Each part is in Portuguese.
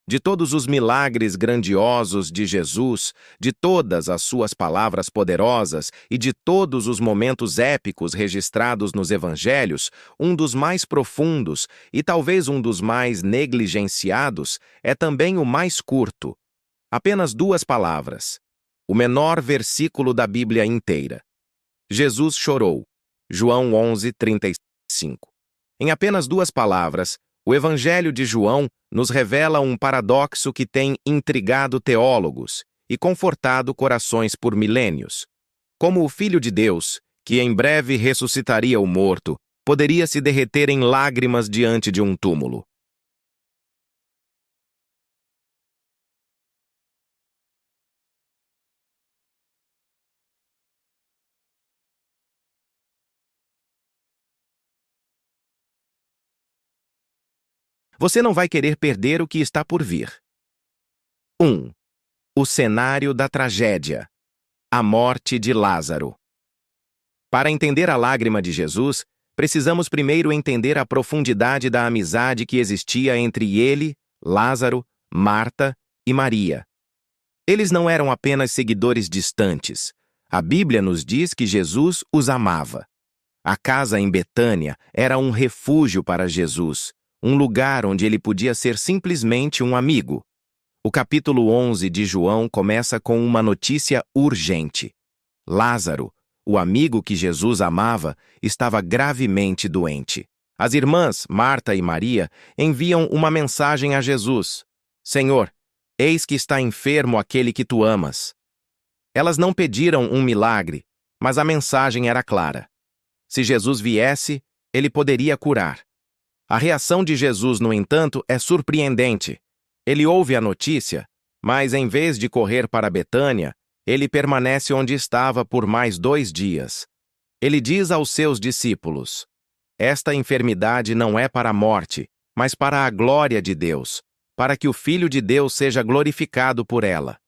De todos os milagres grandiosos de Jesus, de todas as suas palavras poderosas e de todos os momentos épicos registrados nos evangelhos, um dos mais profundos e talvez um dos mais negligenciados é também o mais curto. Apenas 2 palavras. O menor versículo da Bíblia inteira. Jesus chorou. João 11:35. Em apenas 2 palavras, o Evangelho de João nos revela um paradoxo que tem intrigado teólogos e confortado corações por milênios. Como o Filho de Deus, que em breve ressuscitaria o morto, poderia se derreter em lágrimas diante de um túmulo. Você não vai querer perder o que está por vir. 1. O cenário da tragédia. A morte de Lázaro. Para entender a lágrima de Jesus, precisamos primeiro entender a profundidade da amizade que existia entre ele, Lázaro, Marta e Maria. Eles não eram apenas seguidores distantes. A Bíblia nos diz que Jesus os amava. A casa em Betânia era um refúgio para Jesus, um lugar onde ele podia ser simplesmente um amigo. O capítulo 11 de João começa com uma notícia urgente. Lázaro, o amigo que Jesus amava, estava gravemente doente. As irmãs, Marta e Maria, enviam uma mensagem a Jesus: Senhor, eis que está enfermo aquele que tu amas. Elas não pediram um milagre, mas a mensagem era clara. Se Jesus viesse, ele poderia curar. A reação de Jesus, no entanto, é surpreendente. Ele ouve a notícia, mas em vez de correr para Betânia, ele permanece onde estava por mais 2 dias. Ele diz aos seus discípulos: Esta enfermidade não é para a morte, mas para a glória de Deus, para que o Filho de Deus seja glorificado por ela.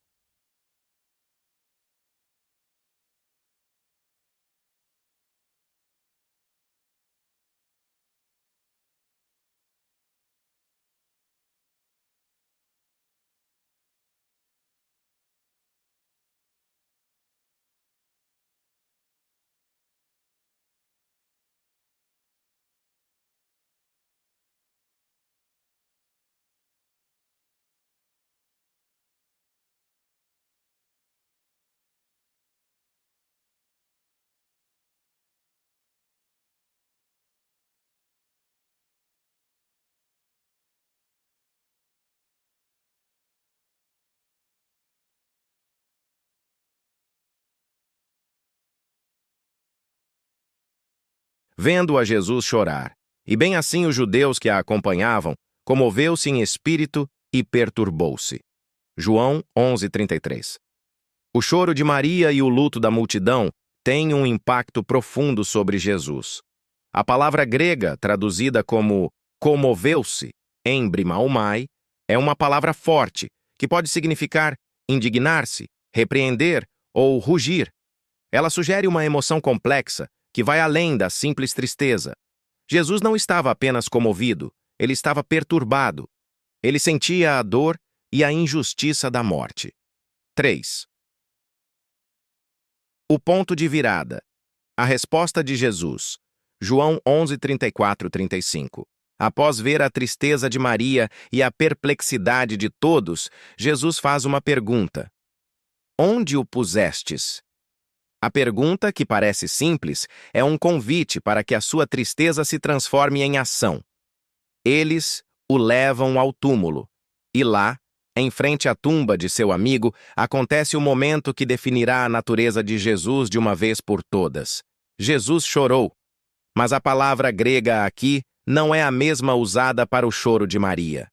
Vendo a Jesus chorar, e bem assim os judeus que a acompanhavam, comoveu-se em espírito e perturbou-se. João 11:33. O choro de Maria e o luto da multidão têm um impacto profundo sobre Jesus. A palavra grega, traduzida como comoveu-se, embrimaomai, é uma palavra forte, que pode significar indignar-se, repreender ou rugir. Ela sugere uma emoção complexa, que vai além da simples tristeza. Jesus não estava apenas comovido, ele estava perturbado. Ele sentia a dor e a injustiça da morte. 3. O ponto de virada. A resposta de Jesus. João 11:34-35. Após ver a tristeza de Maria e a perplexidade de todos, Jesus faz uma pergunta: Onde o pusestes? A pergunta, que parece simples, é um convite para que a sua tristeza se transforme em ação. Eles o levam ao túmulo, e lá, em frente à tumba de seu amigo, acontece o momento que definirá a natureza de Jesus de uma vez por todas. Jesus chorou, mas a palavra grega aqui não é a mesma usada para o choro de Maria.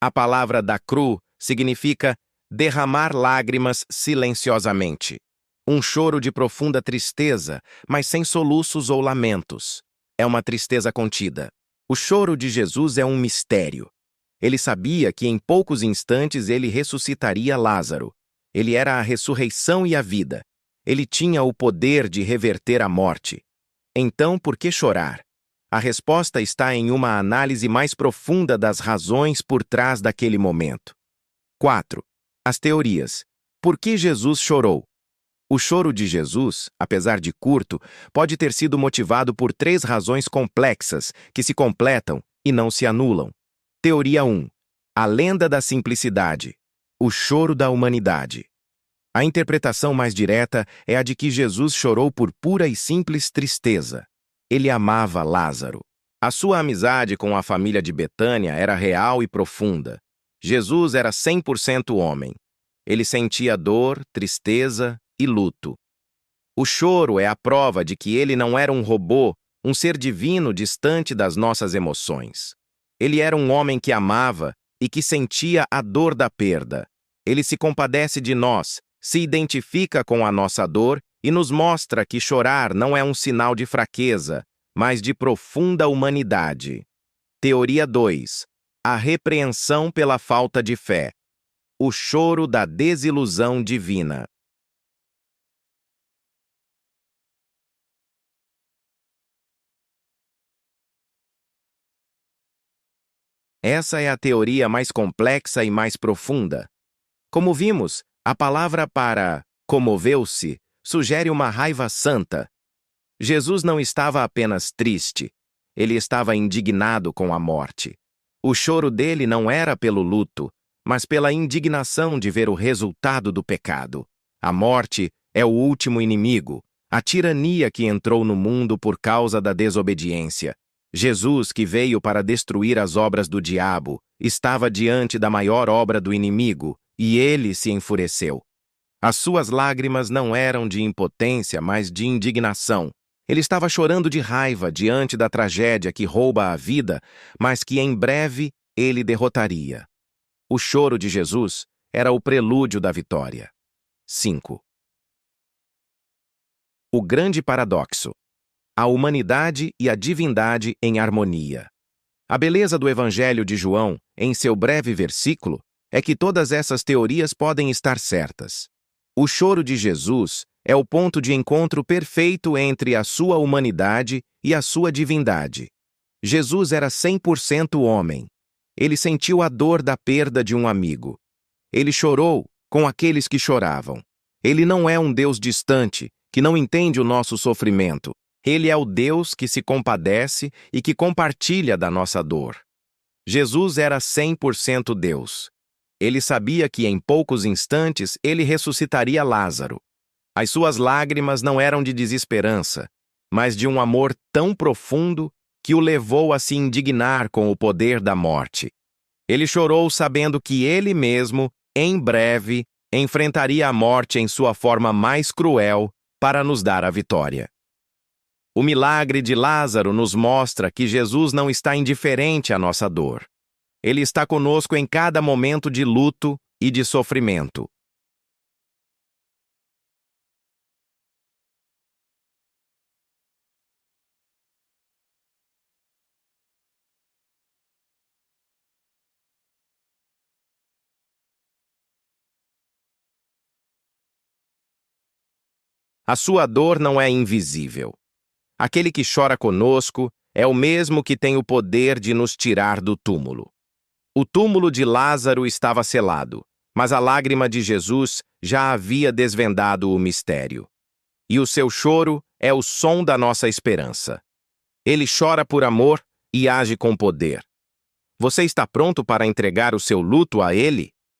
A palavra dacru significa derramar lágrimas silenciosamente. Um choro de profunda tristeza, mas sem soluços ou lamentos. É uma tristeza contida. O choro de Jesus é um mistério. Ele sabia que em poucos instantes ele ressuscitaria Lázaro. Ele era a ressurreição e a vida. Ele tinha o poder de reverter a morte. Então, por que chorar? A resposta está em uma análise mais profunda das razões por trás daquele momento. 4. As teorias. Por que Jesus chorou? O choro de Jesus, apesar de curto, pode ter sido motivado por 3 razões complexas que se completam e não se anulam. Teoria 1. A lenda da simplicidade. O choro da humanidade. A interpretação mais direta é a de que Jesus chorou por pura e simples tristeza. Ele amava Lázaro. A sua amizade com a família de Betânia era real e profunda. Jesus era 100% homem. Ele sentia dor, tristeza e luto. O choro é a prova de que ele não era um robô, um ser divino distante das nossas emoções. Ele era um homem que amava e que sentia a dor da perda. Ele se compadece de nós, se identifica com a nossa dor e nos mostra que chorar não é um sinal de fraqueza, mas de profunda humanidade. Teoria 2. A repreensão pela falta de fé. O choro da desilusão divina. Essa é a teoria mais complexa e mais profunda. Como vimos, a palavra para comoveu-se sugere uma raiva santa. Jesus não estava apenas triste, ele estava indignado com a morte. O choro dele não era pelo luto, mas pela indignação de ver o resultado do pecado. A morte é o último inimigo, a tirania que entrou no mundo por causa da desobediência. Jesus, que veio para destruir as obras do diabo, estava diante da maior obra do inimigo, e ele se enfureceu. As suas lágrimas não eram de impotência, mas de indignação. Ele estava chorando de raiva diante da tragédia que rouba a vida, mas que em breve ele derrotaria. O choro de Jesus era o prelúdio da vitória. 5. O grande paradoxo. A humanidade e a divindade em harmonia. A beleza do Evangelho de João, em seu breve versículo, é que todas essas teorias podem estar certas. O choro de Jesus é o ponto de encontro perfeito entre a sua humanidade e a sua divindade. Jesus era 100% homem. Ele sentiu a dor da perda de um amigo. Ele chorou com aqueles que choravam. Ele não é um Deus distante, que não entende o nosso sofrimento. Ele é o Deus que se compadece e que compartilha da nossa dor. Jesus era 100% Deus. Ele sabia que em poucos instantes ele ressuscitaria Lázaro. As suas lágrimas não eram de desesperança, mas de um amor tão profundo que o levou a se indignar com o poder da morte. Ele chorou sabendo que ele mesmo, em breve, enfrentaria a morte em sua forma mais cruel para nos dar a vitória. O milagre de Lázaro nos mostra que Jesus não está indiferente à nossa dor. Ele está conosco em cada momento de luto e de sofrimento. A sua dor não é invisível. Aquele que chora conosco é o mesmo que tem o poder de nos tirar do túmulo. O túmulo de Lázaro estava selado, mas a lágrima de Jesus já havia desvendado o mistério. E o seu choro é o som da nossa esperança. Ele chora por amor e age com poder. Você está pronto para entregar o seu luto a ele?